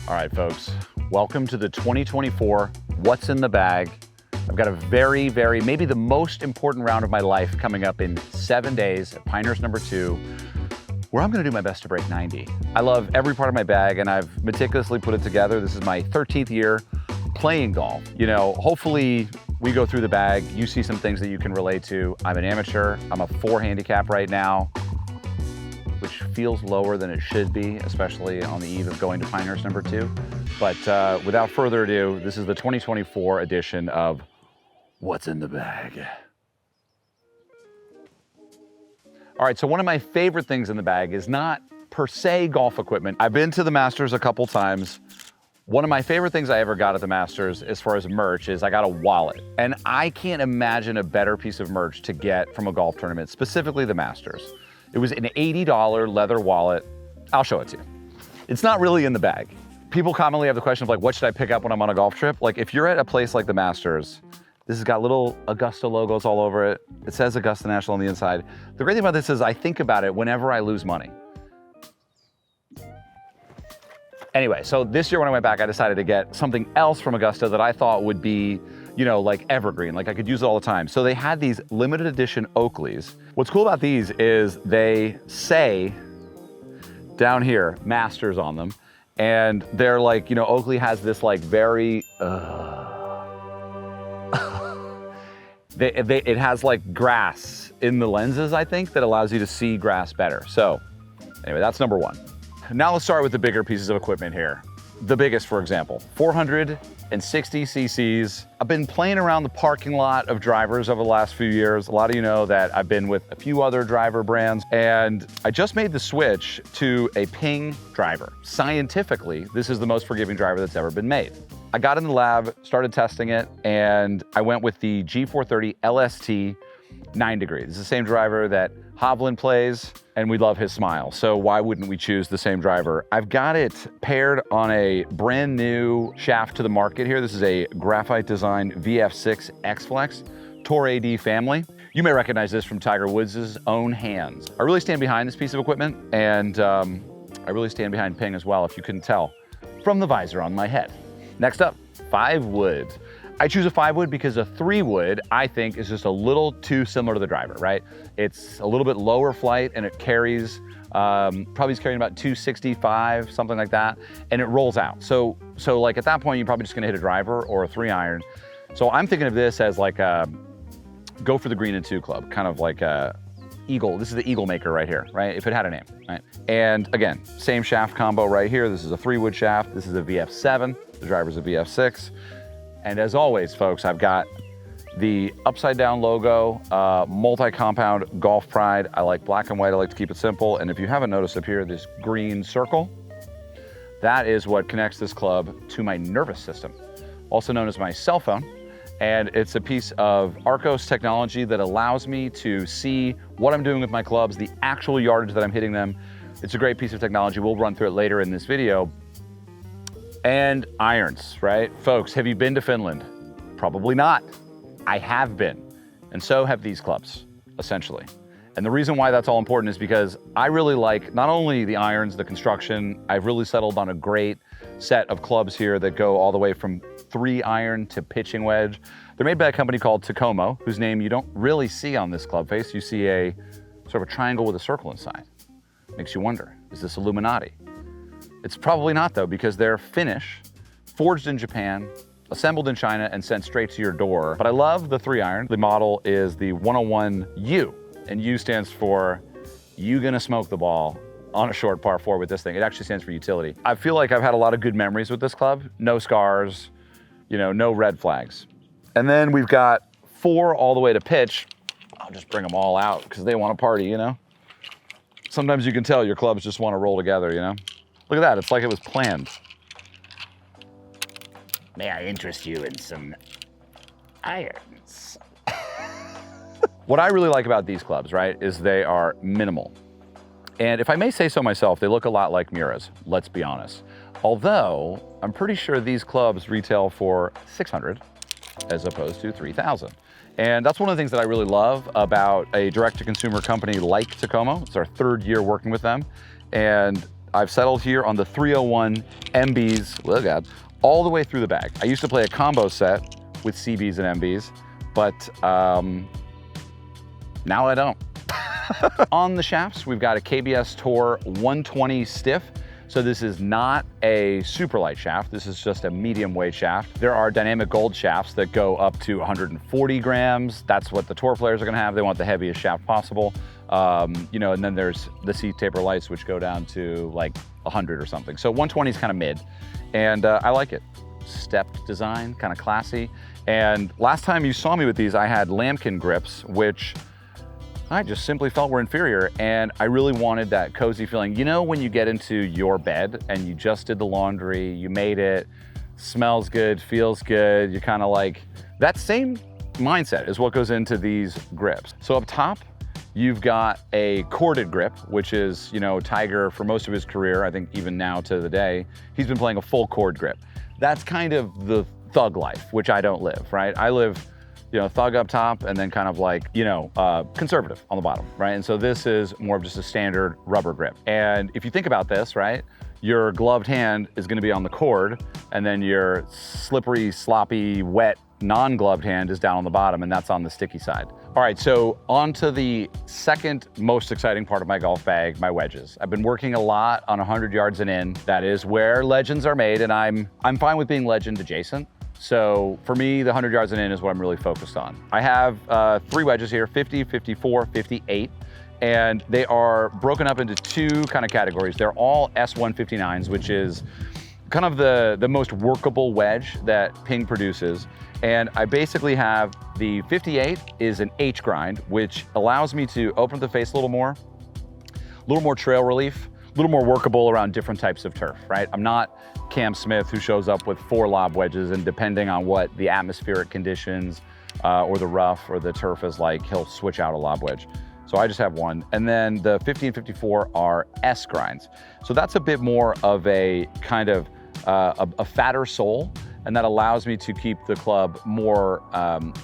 All right, folks, welcome to the 2024 What's in the Bag. I've got a very, maybe the most important round of my life coming up in 7 days at Pinehurst number 2, where I'm gonna do my best to break 90. I love every part of my bag and I've meticulously put it together. This is my 13th year playing golf. You know, hopefully we go through the bag, you see some things that you can relate to. I'm an amateur, I'm a 4 handicap right now, which feels lower than it should be, especially on the eve of going to Pinehurst number 2. But without further ado, this is the 2024 edition of What's in the Bag. All right, so one of my favorite things in the bag is not per se golf equipment. I've been to the Masters a couple times. One of my favorite things I ever got at the Masters as far as merch is I got a wallet. And I can't imagine a better piece of merch to get from a golf tournament, specifically the Masters. It was an $80 leather wallet. I'll show it to you. It's not really in the bag. People commonly have the question of like, what should I pick up when I'm on a golf trip? Like if you're at a place like the Masters, this has got little Augusta logos all over it. It says Augusta National on the inside. The great thing about this is I think about it whenever I lose money. Anyway, so this year when I went back, I decided to get something else from Augusta that I thought would be, you know, like evergreen, like I could use it all the time. So they had these limited edition Oakleys. What's cool about these is they say down here, Masters on them. And they're like, you know, Oakley has this like very, it has like grass in the lenses, I think, that allows you to see grass better. So anyway, that's number one. Now let's start with the bigger pieces of equipment here. The biggest, for example, 460 cc's. I've been playing around the parking lot of drivers over the last few years. A lot of you know that I've been with a few other driver brands, and I just made the switch to a Ping driver. Scientifically, this is the most forgiving driver that's ever been made. I got in the lab, started testing it, and I went with the G430 LST 9 degree. This is the same driver that Hovland plays, and we love his smile. So why wouldn't we choose the same driver? I've got it paired on a brand new shaft to the market here. This is a graphite design VF6 X-Flex Tour AD family. You may recognize this from Tiger Woods' own hands. I really stand behind this piece of equipment, and I really stand behind Ping as well, if you couldn't tell from the visor on my head. Next up, 5 wood. I choose a 5 wood because a 3 wood, I think, is just a little too similar to the driver, right? It's a little bit lower flight and it carries, probably is carrying about 265, something like that, and it rolls out. So like at that point, you're probably just gonna hit a driver or a 3-iron. So I'm thinking of this as like a go for the green and 2 club, kind of like a Eagle. This is the Eagle Maker right here, right? If it had a name, right? And again, same shaft combo right here. This is a 3 wood shaft. This is a VF7. The driver's a VF6. And as always, folks, I've got the upside down logo, multi-compound Golf Pride. I like black and white, I like to keep it simple. And if you haven't noticed up here, this green circle, that is what connects this club to my nervous system, also known as my cell phone. And it's a piece of Arccos technology that allows me to see what I'm doing with my clubs, the actual yardage that I'm hitting them. It's a great piece of technology. We'll run through it later in this video. And irons, right? Folks, have you been to Finland? Probably not. I have been. And so have these clubs, essentially. And the reason why that's all important is because I really like not only the irons, the construction, I've really settled on a great set of clubs here that go all the way from 3-iron to pitching wedge. They're made by a company called Takomo, whose name you don't really see on this club face. You see a sort of a triangle with a circle inside. Makes you wonder, is this Illuminati? It's probably not though, because they're Finnish, forged in Japan, assembled in China, and sent straight to your door. But I love the 3-iron. The model is the 101U, and U stands for you gonna smoke the ball on a short par 4 with this thing. It actually stands for utility. I feel like I've had a lot of good memories with this club. No scars, you know, no red flags. And then we've got 4 all the way to pitch. I'll just bring them all out because they want to party, you know? Sometimes you can tell your clubs just want to roll together, you know? Look at that, it's like it was planned. May I interest you in some irons? What I really like about these clubs, right, is they are minimal. And if I may say so myself, they look a lot like Miura's, let's be honest. Although, I'm pretty sure these clubs retail for $600 as opposed to $3,000. And that's one of the things that I really love about a direct-to-consumer company like Takomo. It's our 3rd year working with them. And I've settled here on the 301 MBs, oh God, all the way through the bag. I used to play a combo set with CBs and MBs, but now I don't. On the shafts, we've got a KBS Tour 120 stiff. So this is not a super light shaft. This is just a medium weight shaft. There are dynamic gold shafts that go up to 140 grams. That's what the tour players are gonna have. They want the heaviest shaft possible. You know, and then there's the C-taper lights, which go down to like 100 or something. So 120 is kind of mid, and I like it. Stepped design, kind of classy. And last time you saw me with these, I had lambkin grips, which I just simply felt were inferior, and I really wanted that cozy feeling. You know, when you get into your bed and you just did the laundry, you made it, smells good, feels good, you're kind of like, that same mindset is what goes into these grips. So up top, you've got a corded grip, which is, you know, Tiger for most of his career, I think even now to the day, he's been playing a full cord grip. That's kind of the thug life, which I don't live, right? I live, you know, thug up top and then kind of like, you know, conservative on the bottom, right? And so this is more of just a standard rubber grip. And if you think about this, right, your gloved hand is gonna be on the cord, and then your slippery, sloppy, wet, non-gloved hand is down on the bottom, and that's on the sticky side. All right, so on to the second most exciting part of my golf bag, my wedges. I've been working a lot on 100 yards and in. That is where legends are made, and I'm fine with being legend adjacent. So for me, the 100 yards and in is what I'm really focused on. I have 3 wedges here, 50, 54, 58, and they are broken up into 2 kind of categories. They're all S159s, which is kind of the most workable wedge that Ping produces. And I basically have the 58 is an H grind, which allows me to open the face a little more trail relief, a little more workable around different types of turf, right? I'm not Cam Smith, who shows up with 4 lob wedges, and depending on what the atmospheric conditions or the rough or the turf is like, he'll switch out a lob wedge. So I just have one. And then the 50 and 54 are S grinds. So that's a bit more of a kind of a fatter sole, and that allows me to keep the club more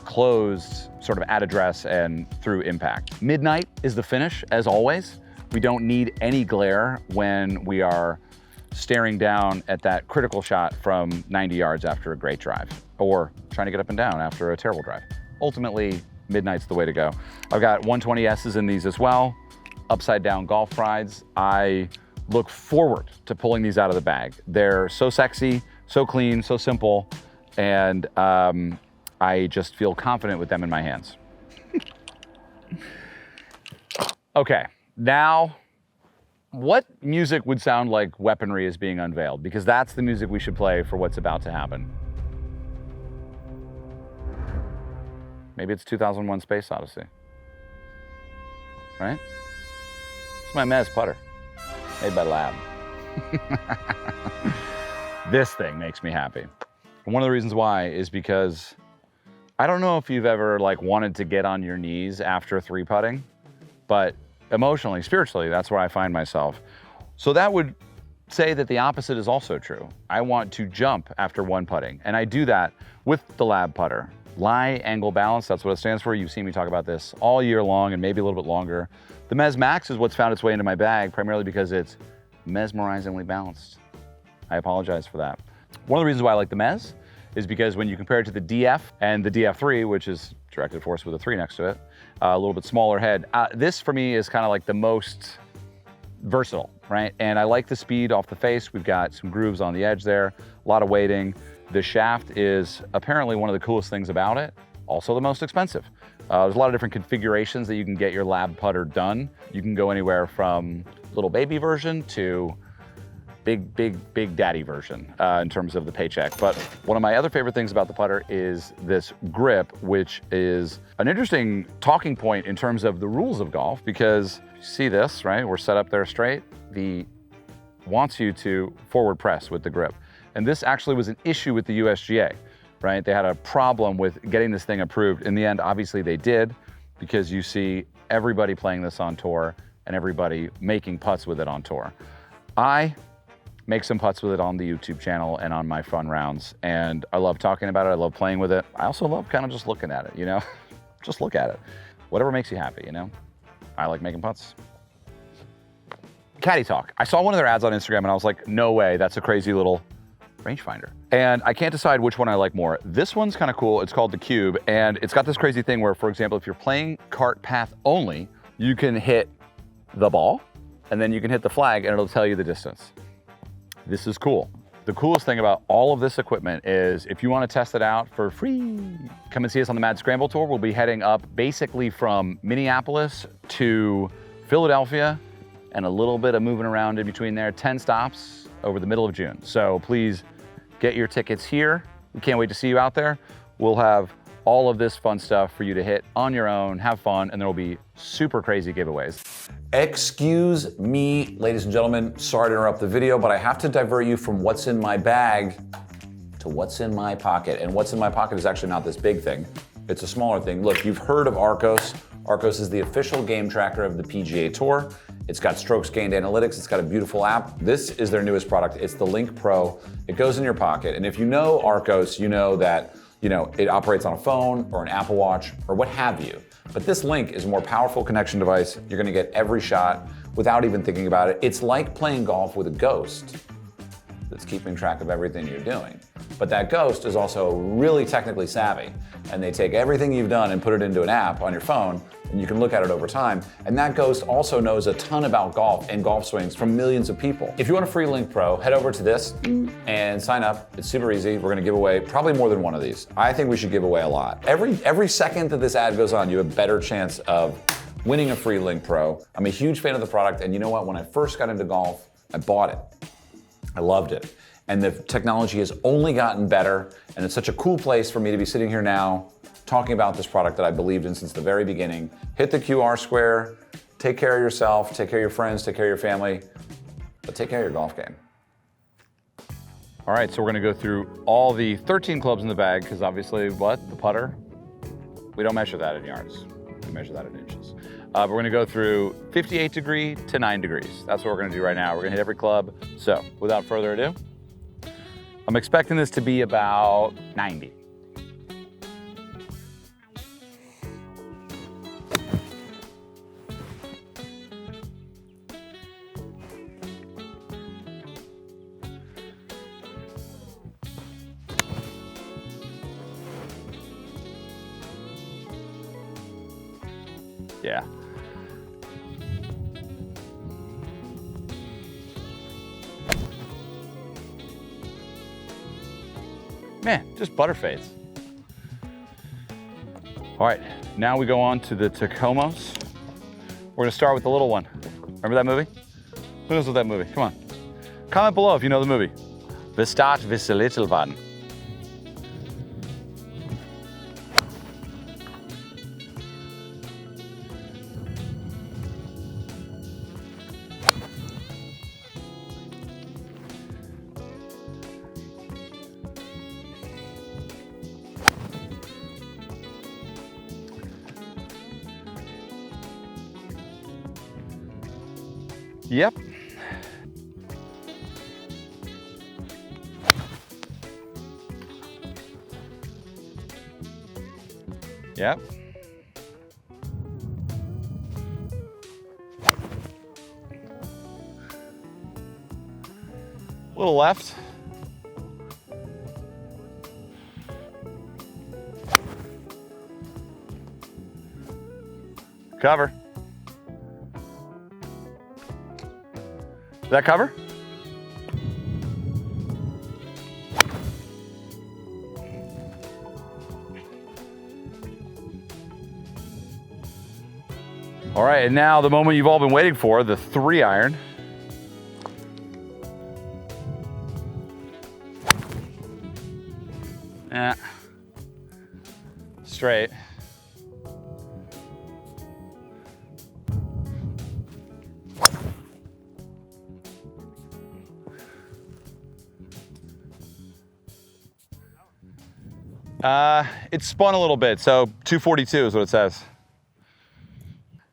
closed, sort of at address and through impact. Midnight is the finish, as always. We don't need any glare when we are staring down at that critical shot from 90 yards after a great drive, or trying to get up and down after a terrible drive. Ultimately, midnight's the way to go. I've got 120S's in these as well, upside down golf rides. I look forward to pulling these out of the bag. They're so sexy, so clean, so simple, and I just feel confident with them in my hands. Okay, now, what music would sound like weaponry is being unveiled? Because that's the music we should play for what's about to happen. Maybe it's 2001 Space Odyssey, right? It's my Mezz putter, made by L.A.B. This thing makes me happy. And one of the reasons why is because I don't know if you've ever like wanted to get on your knees after 3-putting, but emotionally, spiritually, that's where I find myself. So that would say that the opposite is also true. I want to jump after 1-putting, and I do that with the L.A.B putter. Lie angle balance, that's what it stands for. You've seen me talk about this all year long and maybe a little bit longer. The Mezz Max is what's found its way into my bag, primarily because it's mesmerizingly balanced. I apologize for that. One of the reasons why I like the Mezz is because when you compare it to the DF and the DF3, which is directed force with a 3 next to it, a little bit smaller head, this for me is kind of like the most versatile, right? And I like the speed off the face. We've got some grooves on the edge there, a lot of weighting. The shaft is apparently one of the coolest things about it, also the most expensive. There's a lot of different configurations that you can get your L.A.B putter done. You can go anywhere from little baby version to big daddy version in terms of the paycheck. But one of my other favorite things about the putter is this grip, which is an interesting talking point in terms of the rules of golf, because you see this, right? We're set up there straight. The wants you to forward press with the grip. And this actually was an issue with the USGA, right? They had a problem with getting this thing approved. In the end, obviously they did, because you see everybody playing this on tour and everybody making putts with it on tour. I make some putts with it on the YouTube channel and on my fun rounds, and I love talking about it. I love playing with it. I also love kind of just looking at it, you know? Just look at it. Whatever makes you happy, you know? I like making putts. CaddyTalk. I saw one of their ads on Instagram and I was like, no way, that's a crazy little rangefinder. And I can't decide which one I like more. This one's kind of cool. It's called the Cube, and it's got this crazy thing where, for example, if you're playing cart path only, you can hit the ball and then you can hit the flag and it'll tell you the distance. This is cool. The coolest thing about all of this equipment is if you want to test it out for free, come and see us on the Mad Scramble Tour. We'll be heading up basically from Minneapolis to Philadelphia and a little bit of moving around in between there, 10 stops over the middle of June. So please get your tickets here. We can't wait to see you out there. We'll have all of this fun stuff for you to hit on your own, have fun, and there will be super crazy giveaways. Excuse me, ladies and gentlemen, sorry to interrupt the video, but I have to divert you from what's in my bag to what's in my pocket. And what's in my pocket is actually not this big thing. It's a smaller thing. Look, you've heard of Arccos. Arccos is the official game tracker of the PGA Tour. It's got strokes gained analytics. It's got a beautiful app. This is their newest product. It's the Link Pro. It goes in your pocket. And if you know Arccos, you know that it operates on a phone or an Apple Watch or what have you. But this Link is a more powerful connection device. You're gonna get every shot without even thinking about it. It's like playing golf with a ghost that's keeping track of everything you're doing. But that ghost is also really technically savvy, and they take everything you've done and put it into an app on your phone, and you can look at it over time. And that ghost also knows a ton about golf and golf swings from millions of people. If you want a free Link Pro, head over to this and sign up. It's super easy. We're gonna give away probably more than one of these. I think we should give away a lot. Every second that this ad goes on, you have a better chance of winning a free Link Pro. I'm a huge fan of the product, and you know what? When I first got into golf, I bought it. I loved it. And the technology has only gotten better, and it's such a cool place for me to be sitting here now talking about this product that I believed in since the very beginning. Hit the QR square, take care of yourself, take care of your friends, take care of your family, but take care of your golf game. All right, so we're gonna go through all the 13 clubs in the bag, because obviously what, the putter? We don't measure that in yards, we measure that in inches. We're gonna go through 58 degree to 9 degrees. That's what we're gonna do right now. We're gonna hit every club. So without further ado, I'm expecting this to be about 90. Yeah. Man, just butter fades. All right, now we go on to the Takomos. We're gonna start with the little one. Remember that movie? Who knows what that movie? Come on. Comment below if you know the movie. We start with the little one. Yep. Yep. A little left. Cover. Did that cover? All right, and now the moment you've all been waiting for, the 3-iron. Straight. It spun a little bit, so 242 is what it says.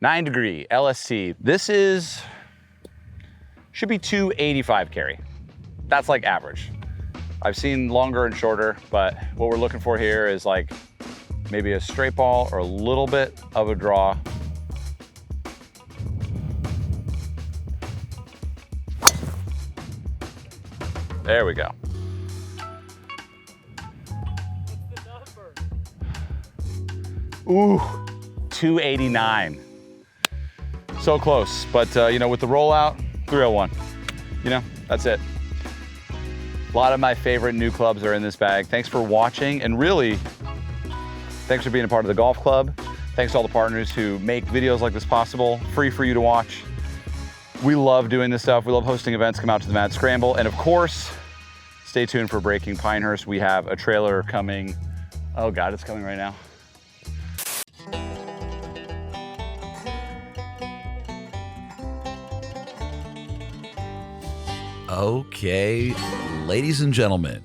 9 degree, LSC. This should be 285 carry. That's like average. I've seen longer and shorter, but what we're looking for here is like maybe a straight ball or a little bit of a draw. There we go. Ooh, 289. So close, but you know, with the rollout, 301. You know, that's it. A lot of my favorite new clubs are in this bag. Thanks for watching, and really, thanks for being a part of the golf club. Thanks to all the partners who make videos like this possible, free for you to watch. We love doing this stuff. We love hosting events. Come out to the Mad Scramble. And of course, stay tuned for Breaking Pinehurst. We have a trailer coming. Oh God, it's coming right now. Okay, ladies and gentlemen,